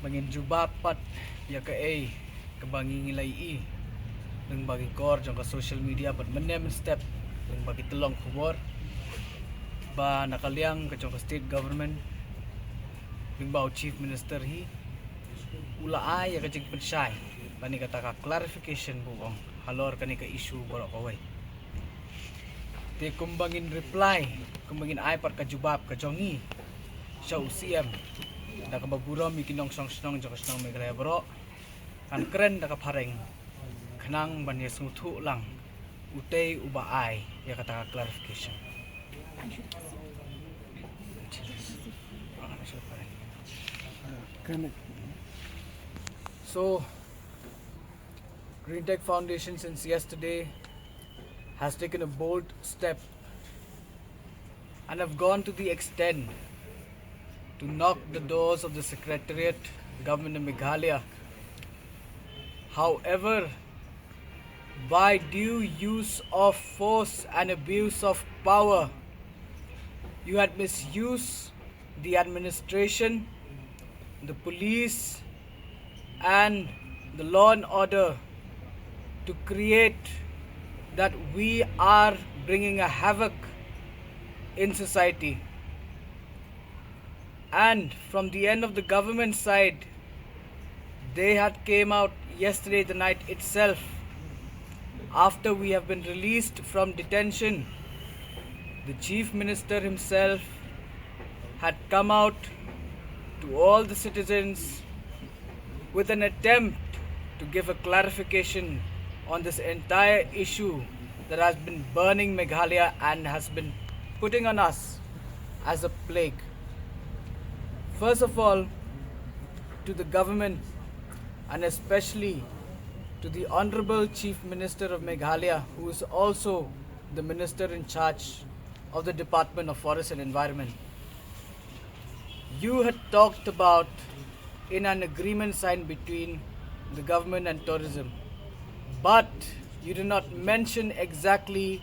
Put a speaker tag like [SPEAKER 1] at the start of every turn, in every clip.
[SPEAKER 1] Bangin jubapat ya ka kabangin ngilay ng bagi kor jong ka social media but manem step ng bagi tulong kubor ba nakaliang ka jong ka state government ng ba chief minister hi ula ay ka jing pensay bani kata ka clarification buong halor kani ka issue borok away te kumbangin reply kumbangin ay par ka jubab ka jongi siya UCM nakabaguro mi kinong song jong snong mi galay bro kan keren nakapareng kanang banyes ngutu lang utay ubaay ya kata clarification. So Green Tech Foundation since yesterday has taken a bold step and have gone to the extent to knock the doors of the Secretariat Government of Meghalaya. However, by due use of force and abuse of power, you had misused the administration, the police and the law and order to create that we are bringing a havoc in society. And from the end of the government side, they had came out yesterday the night itself after we have been released from detention. The chief minister himself had come out to all the citizens with an attempt to give a clarification on this entire issue that has been burning Meghalaya and has been putting on us as a plague. First of all, to the government and especially to the Honorable Chief Minister of Meghalaya, who is also the Minister in charge of the Department of Forest and Environment. You had talked about in an agreement signed between the government and tourism, but you did not mention exactly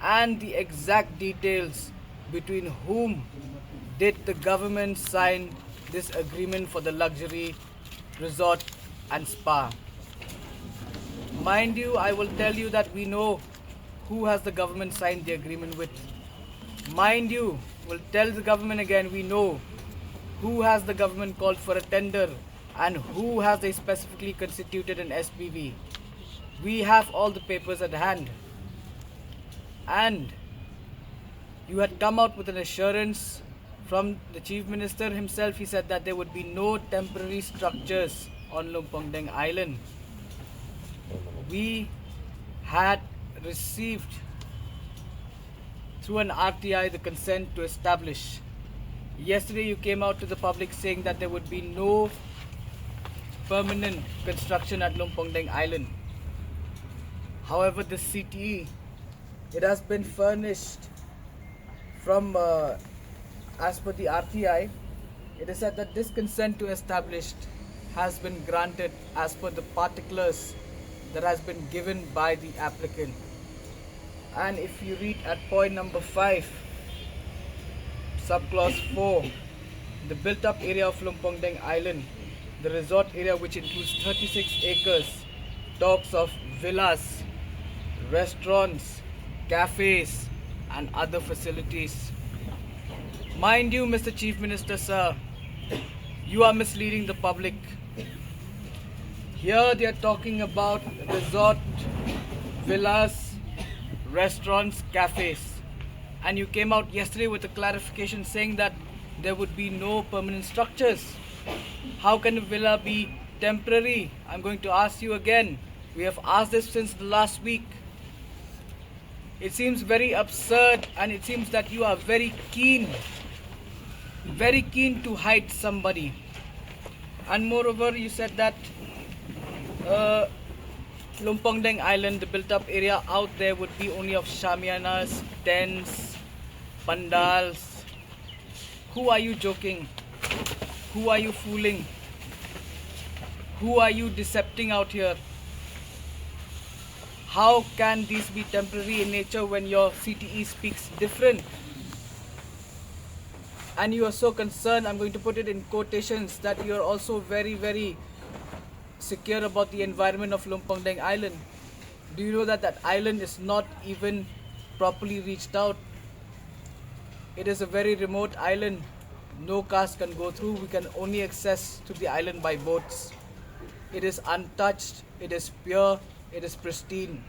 [SPEAKER 1] and the exact details between whom did the government sign this agreement for the luxury resort and spa. Mind you, I will tell you that we know who has the government signed the agreement with. Mind you, we'll tell the government again, we know who has the government called for a tender and who has they specifically constituted an SPV. We have all the papers at hand. And you had come out with an assurance from the Chief Minister himself. He said that there would be no temporary structures on Lumpongdeng Island. We had received through an RTI the consent to establish. Yesterday you came out to the public saying that there would be no permanent construction at Lumpongdeng Island. However, the CTE, it has been furnished from as per the RTI, it is said that this consent to establish has been granted as per the particulars that has been given by the applicant. And if you read at point number 5, subclause 4, the built up area of Lumpongdeng Island, the resort area which includes 36 acres, talks of villas, restaurants, cafes and other facilities. Mind you, Mr. Chief Minister, sir, you are misleading the public. Here they are talking about resort, villas, restaurants, cafes. And you came out yesterday with a clarification saying that there would be no permanent structures. How can a villa be temporary? I'm going to ask you again. We have asked this since the last week. It seems very absurd and it seems that you are very keen to hide somebody. And moreover, you said that Lumpongdeng Island, the built up area out there would be only of shamianas, tents, pandals. Who are you joking? Who are you fooling? Who are you decepting out here? How can these be temporary in nature when your CTE speaks different? and you are so concerned, I'm going to put it in quotations, that you are also very, very secure about the environment of Lumpong Deng Island. Do you know that that island is not even properly reached out? It is a very remote island. No cars can go through. We can only access to the island by boats. It is untouched. It is pure. It is pristine.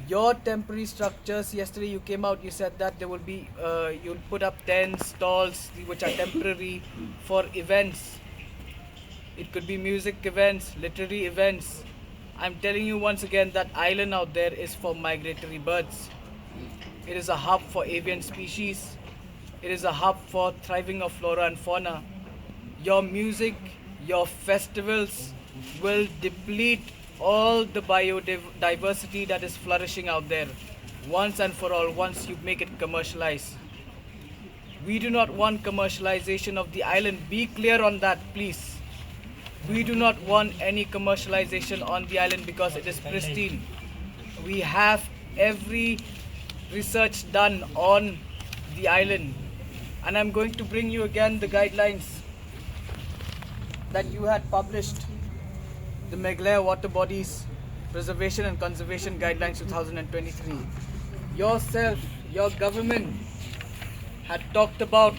[SPEAKER 1] Your temporary structures, yesterday you came out, you said that there will be, you'll put up tents, stalls, which are temporary for events. It could be music events, literary events. I'm telling you once again, that island out there is for migratory birds. It is a hub for avian species. It is a hub for thriving of flora and fauna. Your music, your festivals will deplete all the biodiversity that is flourishing out there once and for all, once you make it commercialized. We do not want commercialization of the island. Be clear on that, please. We do not want any commercialization on the island because it is pristine. We have every research done on the island, and I'm going to bring you again the guidelines that you had published, the Meghalaya Water Bodies Preservation and Conservation Guidelines 2023. Yourself, your government had talked about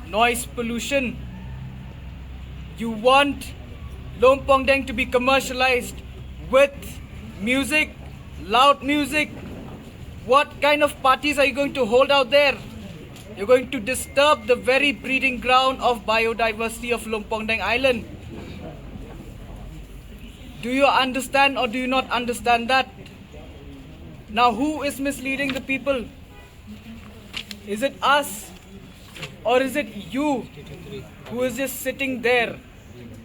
[SPEAKER 1] noise pollution. You want Lumpong Deng to be commercialized with music, loud music. What kind of parties are you going to hold out there? You're going to disturb the very breeding ground of biodiversity of Lumpong Deng Island. Do you understand or do you not understand that? Now, who is misleading the people? Is it us or is it you who is just sitting there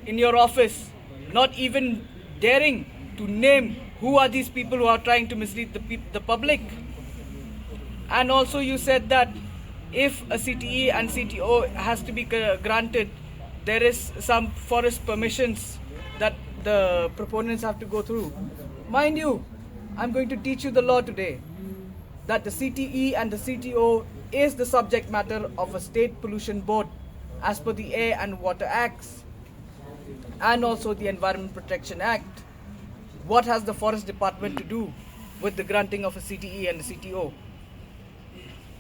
[SPEAKER 1] in your office, not even daring to name who are these people who are trying to mislead the public? And also you said that if a CTE and CTO has to be granted, there is some forest permissions that the proponents have to go through. Mind you, I'm going to teach you the law today, that the CTE and the CTO is the subject matter of a state pollution board as per the Air and Water Acts and also the Environment Protection Act. What has the Forest Department to do with the granting of a CTE and a CTO?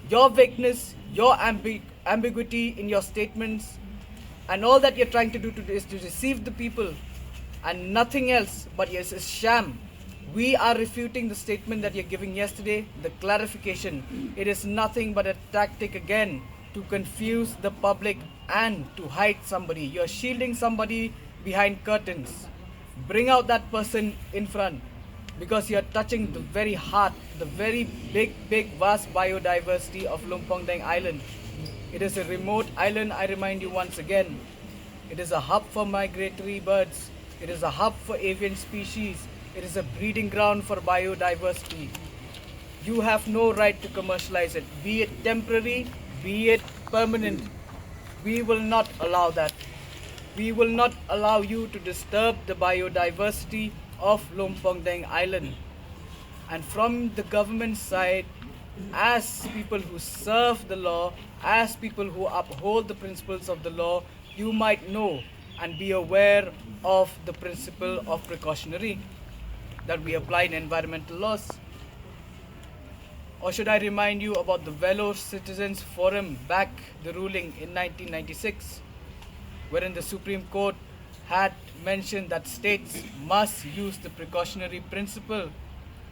[SPEAKER 1] Your vagueness, your ambiguity in your statements, and all that you're trying to do today is to deceive the people and nothing else but yes, a sham. We are refuting the statement that you're giving yesterday, the clarification. It is nothing but a tactic again to confuse the public and to hide somebody. You're shielding somebody behind curtains. Bring out that person in front, because you're touching the very heart, the very big, vast biodiversity of Lumpong Deng Island. It is a remote island, I remind you once again. It is a hub for migratory birds. It is a hub for avian species. It is a breeding ground for biodiversity. You have no right to commercialize it, be it temporary, be it permanent. We will not allow that. We will not allow you to disturb the biodiversity of Lumpong Deng Island. And from the government side, as people who serve the law, as people who uphold the principles of the law, you might know and be aware of the principle of precautionary that we apply in environmental laws. Or should I remind you about the Velo Citizens Forum back, the ruling in 1996, wherein the Supreme Court had mentioned that states must use the precautionary principle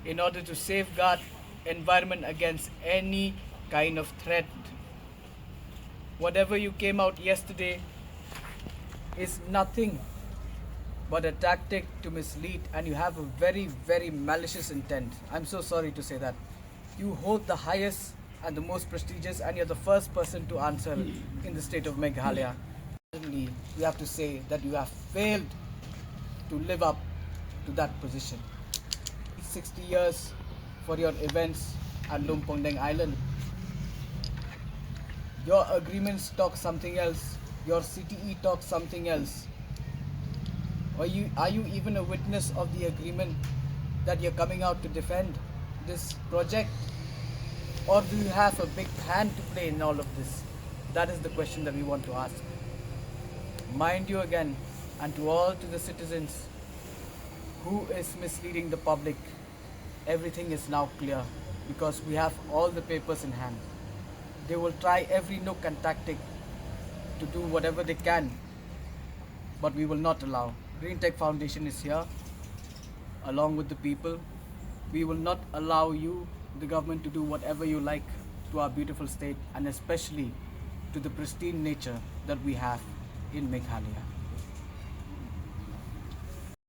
[SPEAKER 1] in order to safeguard environment against any kind of threat. Whatever you came out yesterday is nothing but a tactic to mislead, and you have a very, very malicious intent. I'm so sorry to say that. You hold the highest and the most prestigious, and you're the first person to answer in the state of Meghalaya. We have to say that you have failed to live up to that position. 60 years for your events at Lumpong Deng Island. Your agreements talk something else. Your CTE talks something else. Are you even a witness of the agreement that you're coming out to defend this project? Or do you have a big hand to play in all of this? That is the question that we want to ask. Mind you again, and to all to the citizens who is misleading the public, everything is now clear because we have all the papers in hand. They will try every nook and tactic to do whatever they can, but we will not allow. Green Tech Foundation is here along with the people. We will not allow you, the government, to do whatever you like to our beautiful state and especially to the pristine nature that we have in Meghalaya.